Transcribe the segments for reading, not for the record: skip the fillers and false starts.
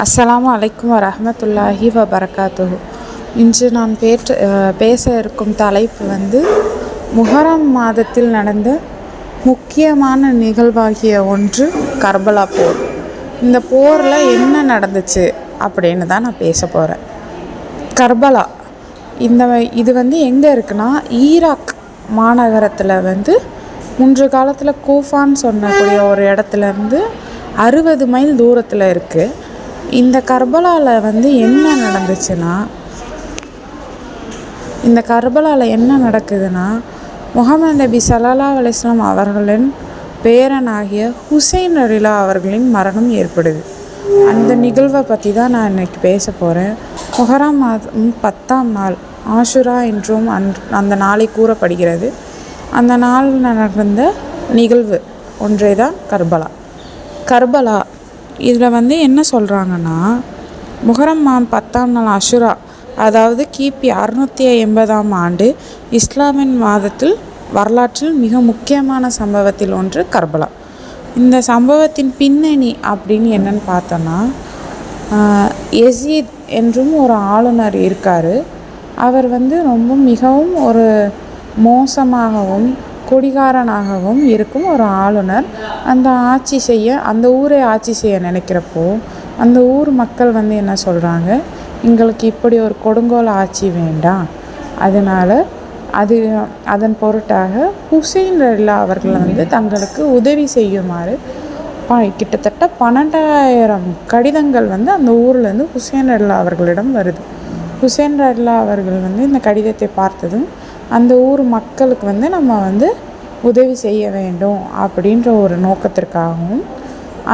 அஸ்ஸலாமு அலைக்கும் வரஹ்மத்துல்லாஹி வபரகாத்துஹு. இன்று நான் பேச இருக்கும் தலைப்பு முஹர்ரம் மாதத்தில் நடந்த முக்கியமான நிகழ்வாகிய ஒன்று கர்பலா போர். இந்த போரில் என்ன நடந்துச்சு அப்படின்னு தான் நான் பேச போகிறேன். கர்பலா இது எங்கே இருக்குன்னா, ஈராக் மாநகரத்தில் முன்று காலத்தில் கூஃபான்னு சொல்லக்கூடிய ஒரு இடத்துலேருந்து 60 மைல் தூரத்தில் இருக்குது. இந்த கர்பலாவில் என்ன நடந்துச்சுன்னா, இந்த கர்பலாவில் என்ன நடக்குதுன்னா, முஹம்மது நபி ஸல்லல்லாஹு அலைஹி வஸல்லம் அவர்களின் பேரனாகிய ஹுசைன் ரலியல்லாஹு அவர்களின் மரணம் ஏற்படுது. அந்த நிகழ்வை பற்றி தான் நான் இன்றைக்கி பேச போகிறேன். முஹர்ரம் மாதம் 10ஆம் நாள் ஆஷுரா என்றும் அந்த நாளை கூறப்படுகிறது. அந்த நாள் நடந்த நிகழ்வு ஒன்றே தான் கர்பலா. இதில் என்ன சொல்கிறாங்கன்னா, முஹர்ரம் மாதம் 10ஆம் நாள் ஆஷுரா, அதாவது கிபி 680ஆம் ஆண்டு இஸ்லாமின் மாதத்தில் வரலாற்றில் மிக முக்கியமான சம்பவத்தில் ஒன்று கர்பலா. இந்த சம்பவத்தின் பின்னணி அப்படின்னு என்னன்னு பார்த்தோன்னா, யசீத் என்றும் ஒரு ஆளுநர் இருக்கார். அவர் ரொம்ப மிகவும் ஒரு மோசமாகவும் குடிகாரனாகவும் இருக்கும் ஒரு ஆளுநர். அந்த ஊரை ஆட்சி செய்ய நினைக்கிறப்போ அந்த ஊர் மக்கள் என்ன சொல்கிறாங்க, எங்களுக்கு இப்படி ஒரு கொடுங்கோல் ஆட்சி வேண்டாம், அதனால் அதன் பொருட்டாக ஹுசைன் ரலியல்லாஹு அவர்கள் தங்களுக்கு உதவி செய்யுமாறு கிட்டத்தட்ட 12,000 கடிதங்கள் அந்த ஊர்லேருந்து ஹுசைன் ரலியல்லாஹு அவர்களிடம் வருது. ஹுசைன் ரலியல்லாஹு அவர்கள் இந்த கடிதத்தை பார்த்ததும் அந்த ஊர் மக்களுக்கு நம்ம உதவி செய்ய வேண்டும் அப்படின்ற ஒரு நோக்கத்திற்காகவும்,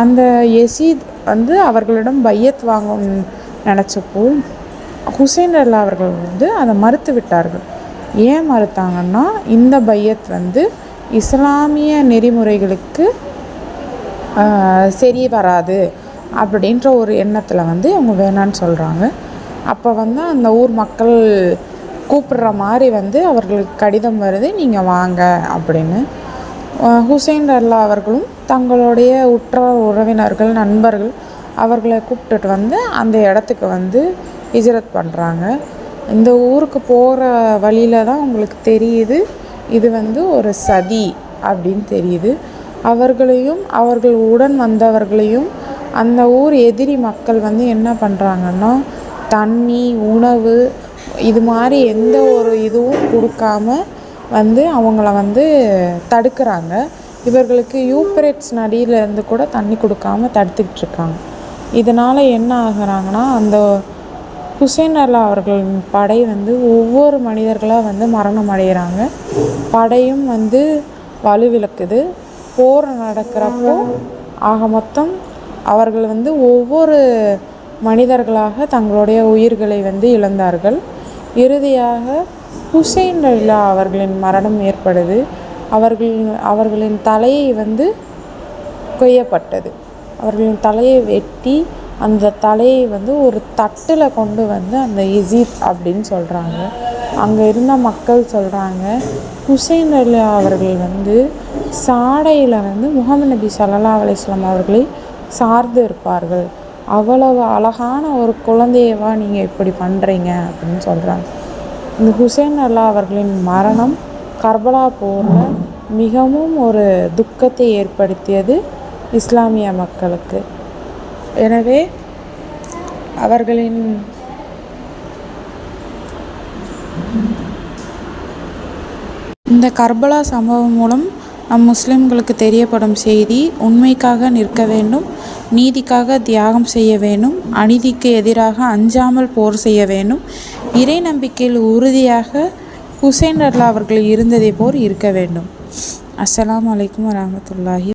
அந்த யசீத் அவர்களிடம் பையத் வாங்கும் நினச்சப்போ ஹுசைன் ரலியல்லாஹு அவர்கள் அதை மறுத்து விட்டார்கள். ஏன் மறுத்தாங்கன்னா, இந்த பையத் இஸ்லாமிய நெறிமுறைகளுக்கு சரி வராது அப்படின்ற ஒரு எண்ணத்தில் அவங்க வேணான்னு சொல்கிறாங்க. அப்போ அந்த ஊர் மக்கள் கூப்பிடுற மாதிரி அவர்களுக்கு கடிதம் வருது, நீங்கள் வாங்க அப்படின்னு. ஹுசைன் ரலியல்லாஹு அவர்களும் தங்களுடைய உற்ற உறவினர்கள், நண்பர்கள் அவர்களை கூப்பிட்டுட்டு அந்த இடத்துக்கு ஹிஜ்ரத் பண்ணுறாங்க. இந்த ஊருக்கு போகிற வழியில் தான் உங்களுக்கு தெரியுது, இது ஒரு சதி அப்படின்னு தெரியுது. அவர்களையும் அவர்கள் உடன் வந்தவர்களையும் அந்த ஊர் எதிரி மக்கள் என்ன பண்ணுறாங்கன்னா, தண்ணி, உணவு இது மாதிரி எந்த ஒரு இதுவும் கொடுக்காம அவங்கள தடுக்கிறாங்க. இவர்களுக்கு யூப்ரேட்ஸ் நதியிலேருந்து கூட தண்ணி கொடுக்காம தடுத்துக்கிட்டு இருக்காங்க. இதனால் என்ன ஆகுறாங்கன்னா, அந்த ஹுசைன் ரலியல்லாஹு அவர்களின் படை ஒவ்வொரு மனிதர்களாக மரணம் அடைகிறாங்க. படையும் வலுவிழக்குது. போர் நடக்கிறப்போ ஆக மொத்தம் அவர்கள் ஒவ்வொரு மனிதர்களாக தங்களுடைய உயிர்களை இழந்தார்கள். இறுதியாக ஹுசைன் ரலியல்லாஹு அவர்களின் மரணம் ஏற்படுது. அவர்களின் தலையை கொய்யப்பட்டது. அவர்களின் தலையை வெட்டி அந்த தலையை ஒரு தட்டில் கொண்டு அந்த யசீத் அப்படின்னு சொல்கிறாங்க. அங்கே இருந்த மக்கள் சொல்கிறாங்க, ஹுசைன் ரலியல்லாஹு அவர்கள் சாடையில் முஹம்மது நபி ஸல்லல்லாஹு அலைஹி வஸல்லம் அவர்களை சார்ந்து இருப்பார்கள், அவ்வளவு அழகான ஒரு குழந்தையவா நீங்கள் இப்படி பண்ணுறீங்க அப்படின்னு சொல்கிறாங்க. இந்த ஹுசைன் ரலியல்லாஹு அவர்களின் மரணம் கர்பலா போரில் மிகவும் ஒரு துக்கத்தை ஏற்படுத்தியது இஸ்லாமிய மக்களுக்கு. எனவே அவர்களின் இந்த கர்பலா சம்பவம் மூலம் நம் முஸ்லிம்களுக்கு தெரியப்படும் செய்தி, உண்மைக்காக நிற்க வேண்டும், நீதிக்காக தியாகம் செய்ய வேண்டும், அநீதிக்கு எதிராக அஞ்சாமல் போர் செய்ய வேண்டும், இறை நம்பிக்கையில் உறுதியாக ஹுசைன் ரலியல்லாஹு அவர்கள் இருந்ததை போல் இருக்க வேண்டும். அஸ்ஸலாமு அலைக்கும் வரஹ்மத்துல்லாஹி